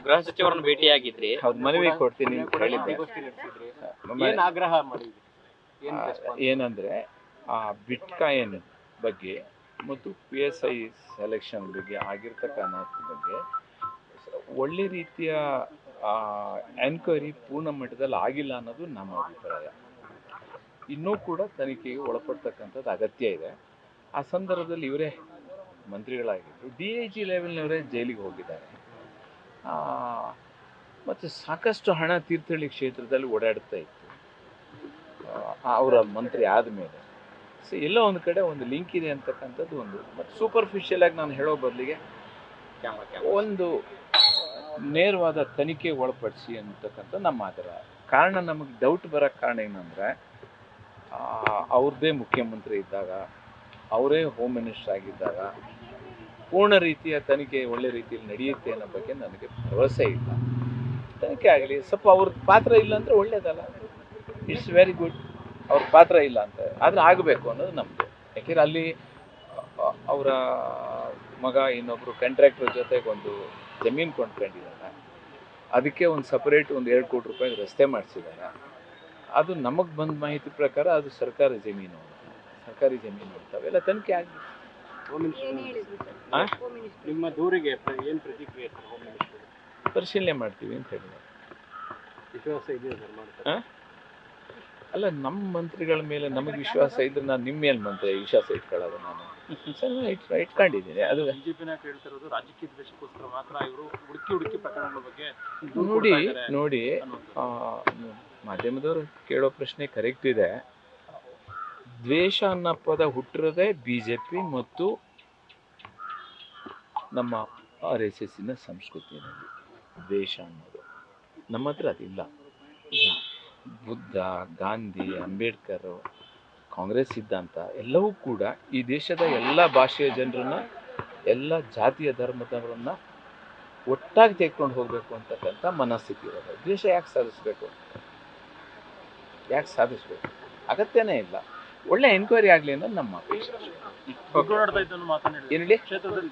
ಗೃಹ ಸಚಿವರನ್ನು ಭೇಟಿಯಾಗಿದ್ರಿ, ಹೌದು ಮನವಿ ಕೊಡ್ತೀನಿ ಅಂತ ಹೇಳಿದ್ದೆ. ಆಗ್ರಹ ಮಾಡಿದ್ರಿ? ಏನಂದರೆ ಆ ಬಿಟ್ಕಾಯಿನ್ ಬಗ್ಗೆ ಮತ್ತು PSI ಸೆಲೆಕ್ಷನ್ ಬಗ್ಗೆ ಆಗಿರ್ತಕ್ಕಂಥ ಬಗ್ಗೆ ಒಳ್ಳೆ ರೀತಿಯ ಎನ್ಕ್ವೈರಿ ಪೂರ್ಣ ಮಟ್ಟದಲ್ಲಿ ಆಗಿಲ್ಲ ಅನ್ನೋದು ನಮ್ಮ ಅಭಿಪ್ರಾಯ. ಇನ್ನೂ ಕೂಡ ತನಿಖೆಗೆ ಒಳಪಡ್ತಕ್ಕಂಥದ್ದು ಅಗತ್ಯ ಇದೆ. ಆ ಸಂದರ್ಭದಲ್ಲಿ ಇವರೇ ಮಂತ್ರಿಗಳಾಗಿದ್ದು DIG ಲೆವೆಲ್ನವರೇ ಜೈಲಿಗೆ ಹೋಗಿದ್ದಾರೆ. ಮತ್ತು ಸಾಕಷ್ಟು ಹಣ ತೀರ್ಥಹಳ್ಳಿ ಕ್ಷೇತ್ರದಲ್ಲಿ ಓಡಾಡ್ತಾ ಇತ್ತು ಅವರ ಮಂತ್ರಿ ಆದಮೇಲೆ. ಸೊ ಎಲ್ಲೋ ಒಂದು ಕಡೆ ಒಂದು ಲಿಂಕ್ ಇದೆ ಅಂತಕ್ಕಂಥದ್ದು ಒಂದು. ಮತ್ತು ಸೂಪರ್ಫಿಷಿಯಲ್ ಆಗಿ ನಾನು ಹೇಳೋ ಬದಲಿಗೆ ಒಂದು ನೇರವಾದ ತನಿಖೆ ಒಳಪಡಿಸಿ ಅಂತಕ್ಕಂಥ ನಮ್ಮ ಆಧಾರ. ಕಾರಣ ನಮಗೆ ಡೌಟ್ ಬರೋಕ್ಕೆ ಕಾರಣ ಏನಂದರೆ ಅವ್ರದ್ದೇ ಮುಖ್ಯಮಂತ್ರಿ ಇದ್ದಾಗ, ಅವರೇ ಹೋಮ್ ಮಿನಿಸ್ಟರ್ ಆಗಿದ್ದಾಗ ಪೂರ್ಣ ರೀತಿಯ ತನಿಖೆ ಒಳ್ಳೆ ರೀತಿಯಲ್ಲಿ ನಡೆಯುತ್ತೆ ಅನ್ನೋ ಬಗ್ಗೆ ನನಗೆ ಭರವಸೆ ಇಲ್ಲ. ತನಿಖೆ ಆಗಲಿ, ಸ್ವಲ್ಪ ಅವ್ರ ಪಾತ್ರ ಇಲ್ಲ ಅಂದರೆ ಒಳ್ಳೇದಲ್ಲ. ಇಟ್ಸ್ ವೆರಿ ಗುಡ್, ಅವ್ರ ಪಾತ್ರ ಇಲ್ಲ ಅಂತ, ಆದರೆ ಆಗಬೇಕು ಅನ್ನೋದು ನಮ್ಮದು. ಯಾಕೆಂದರೆ ಅಲ್ಲಿ ಅವರ ಮಗ ಇನ್ನೊಬ್ಬರು ಕಾಂಟ್ರಾಕ್ಟರ್ ಜೊತೆಗೆ ಒಂದು ಜಮೀನು ಕೊಂಡ್ಕೊಂಡಿದ್ದಾರೆ. ಅದಕ್ಕೆ ಒಂದು ಸಪರೇಟ್ ಒಂದು 2 ಕೋಟಿ ರೂಪಾಯಿ ರಸ್ತೆ ಮಾಡಿಸಿದ್ದಾರೆ. ಅದು ನಮಗೆ ಬಂದ ಮಾಹಿತಿ ಪ್ರಕಾರ ಅದು ಸರ್ಕಾರಿ ಜಮೀನು ಅವೆಲ್ಲ ತನಿಖೆ ಆಗಲಿ. ನಿಮ್ಮ ದೂರಿಗೆ ಏನು ಪ್ರತಿಕ್ರಿಯೆ? ಪರಿಶೀಲನೆ ಮಾಡ್ತೀವಿ ಅಂತ ಹೇಳಿದ್ದಾರೆ. ವಿಶ್ವಾಸ ಇದೆಯಾ ಸರ್ ಮಾಡ್ತಾರೆ? ಅಲ್ಲ, ನಮ್ಮ ಮಂತ್ರಿಗಳ ಮೇಲೆ ನಮಗೆ ವಿಶ್ವಾಸ ಇದ್ರೆ ನಾನು ನಿಮ್ಮ ಮೇಲೆ ವಿಶ್ವಾಸ ಇಟ್ಕೊಳ್ಳೋದು. ನಾನು ಇಟ್ಕೊಂಡಿದ್ದೀನಿ. ಅದು ಬಿಜೆಪಿನ ಕೇಳ್ತಿರೋದು ರಾಜಕೀಯ ದ್ವೇಷಕ್ಕೋಸ್ಕರ ಮಾತ್ರ ಇವರು ಹುಡುಕಿ ಪ್ರಕರಣಗಳ ಬಗ್ಗೆ ನೋಡಿ ಮಾಧ್ಯಮದವರು ಕೇಳೋ ಪ್ರಶ್ನೆ ಕರೆಕ್ಟ್ ಇದೆ. ದ್ವೇಷ ಅನ್ನೋ ಪದ ಹುಟ್ಟಿರೋದೇ BJP ಮತ್ತು ನಮ್ಮ RSSನ ಸಂಸ್ಕೃತಿಯಲ್ಲಿ. ದ್ವೇಷ ಅನ್ನೋದು ನಮ್ಮ ಹತ್ರ ಅದಿಲ್ಲ. ಬುದ್ಧ, ಗಾಂಧಿ, ಅಂಬೇಡ್ಕರ್, ಕಾಂಗ್ರೆಸ್ ಸಿದ್ಧಾಂತ ಎಲ್ಲವೂ ಕೂಡ ಈ ದೇಶದ ಎಲ್ಲ ಭಾಷೆಯ ಜನರನ್ನ, ಎಲ್ಲ ಜಾತಿಯ ಧರ್ಮದವರನ್ನ ಒಟ್ಟಾಗಿ ತೆಗೆದುಕೊಂಡು ಹೋಗಬೇಕು ಅಂತಕ್ಕಂಥ ಮನಸ್ಥಿತಿ ಇರೋದು. ದ್ವೇಷ ಯಾಕೆ ಸಾಧಿಸ್ಬೇಕು? ಅಗತ್ಯನೇ ಇಲ್ಲ. ಒಳ್ಳೆ ಎನ್ಕ್ವೈರಿ ಆಗಲಿ ಅನ್ನೋದು ನಮ್ಮ ಅಪೇಕ್ಷೆ. ಏನು ಹೇಳಿ? ಕ್ಷೇತ್ರದಲ್ಲಿ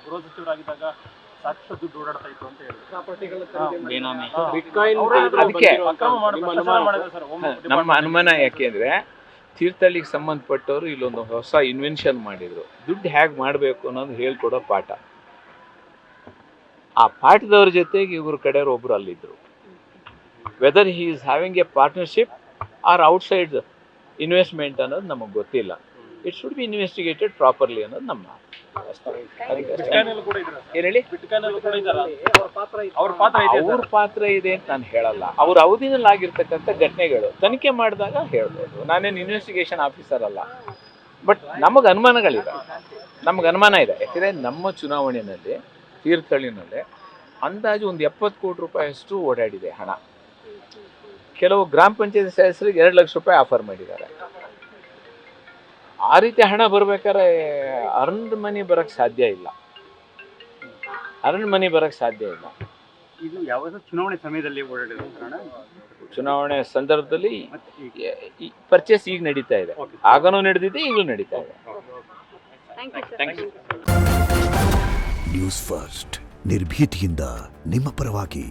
ಗೃಹ ಸಚಿವರಾಗಿದ್ದಾಗ ಸಾಕಷ್ಟು ದುಡ್ಡು ಓಡಾಡ್ತಾ ಇತ್ತು ಅಂತ ಹೇಳಿದ್ರು. ಅದಕ್ಕೆ ನಮ್ಮ ಅನುಮಾನ. ಯಾಕೆಂದ್ರೆ ತೀರ್ಥಹಳ್ಳಿಗೆ ಸಂಬಂಧಪಟ್ಟವರು ಇಲ್ಲೊಂದು ಹೊಸ ಇನ್ವೆನ್ಷನ್ ಮಾಡಿದ್ರು. ದುಡ್ಡು ಹೇಗೆ ಮಾಡಬೇಕು ಅನ್ನೋದು ಹೇಳ್ಕೊಡೋ ಪಾಠ. ಆ ಪಾಠದವ್ರ ಜೊತೆಗೆ ಇವ್ರ ಕಡೆಯವರು ಒಬ್ರು ಅಲ್ಲಿದ್ರು. Whether he is having a partnership or outside investment ಅನ್ನೋದು ನಮಗೆ ಗೊತ್ತಿಲ್ಲ. It should be investigated properly ಅನ್ನೋದು ನಮ್ಮ ಅವ್ರ ಪಾತ್ರ ಇದೆ ಅಂತ ನಾನು ಹೇಳಲ್ಲ. ಅವ್ರ ಅವಧಿನಲ್ಲಿ ಆಗಿರ್ತಕ್ಕಂಥ ಘಟನೆಗಳು ತನಿಖೆ ಮಾಡಿದಾಗ ಹೇಳ್ಬೋದು. ನಾನೇನು ಇನ್ವೆಸ್ಟಿಗೇಷನ್ ಆಫೀಸರ್ ಅಲ್ಲ. ಬಟ್ ನಮಗೆ ಅನುಮಾನಗಳಿದೆ. ಅನುಮಾನ ಇದೆ. ಯಾಕೆಂದರೆ ನಮ್ಮ ಚುನಾವಣೆಯಲ್ಲಿ ತೀರ್ಥಹಳ್ಳಿನಲ್ಲಿ ಅಂದಾಜು ಒಂದು 70 ಕೋಟಿ ರೂಪಾಯಿಯಷ್ಟು ಓಡಾಡಿದೆ ಹಣ. ಕೆಲವು ಗ್ರಾಮ ಪಂಚಾಯತ್ ಸದಸ್ಯರಿಗೆ 2 ಲಕ್ಷ ರೂಪಾಯಿ ಆಫರ್ ಮಾಡಿದ್ದಾರೆ. ಆ ರೀತಿ ಹಣ ಬರ್ಬೇಕಾದ್ರೆ ಅರ್ನ್ಡ್ ಮನಿ ಬರೋಕ್ಕೆ ಸಾಧ್ಯ ಇಲ್ಲ. ಇದು ಯಾವಾಗ ಚುನಾವಣೆ ಸಮಯದಲ್ಲಿ ಓಡಾಡಿರೋ ಕಾರಣ ಚುನಾವಣೆ ಸಂದರ್ಭದಲ್ಲಿ ಪರ್ಚೇಸ್ ಈಗ ನಡೀತಾ ಇದೆ. ಆಗನೂ ನಡೆದಿದೆ, ಈಗಲೂ ನಡೀತಾ ಇದೆ. ನ್ಯೂಸ್ ಫಸ್ಟ್ ನಿರ್ಭೀತಿಯಿಂದ ನಿಮ್ಮ ಪರವಾಗಿ.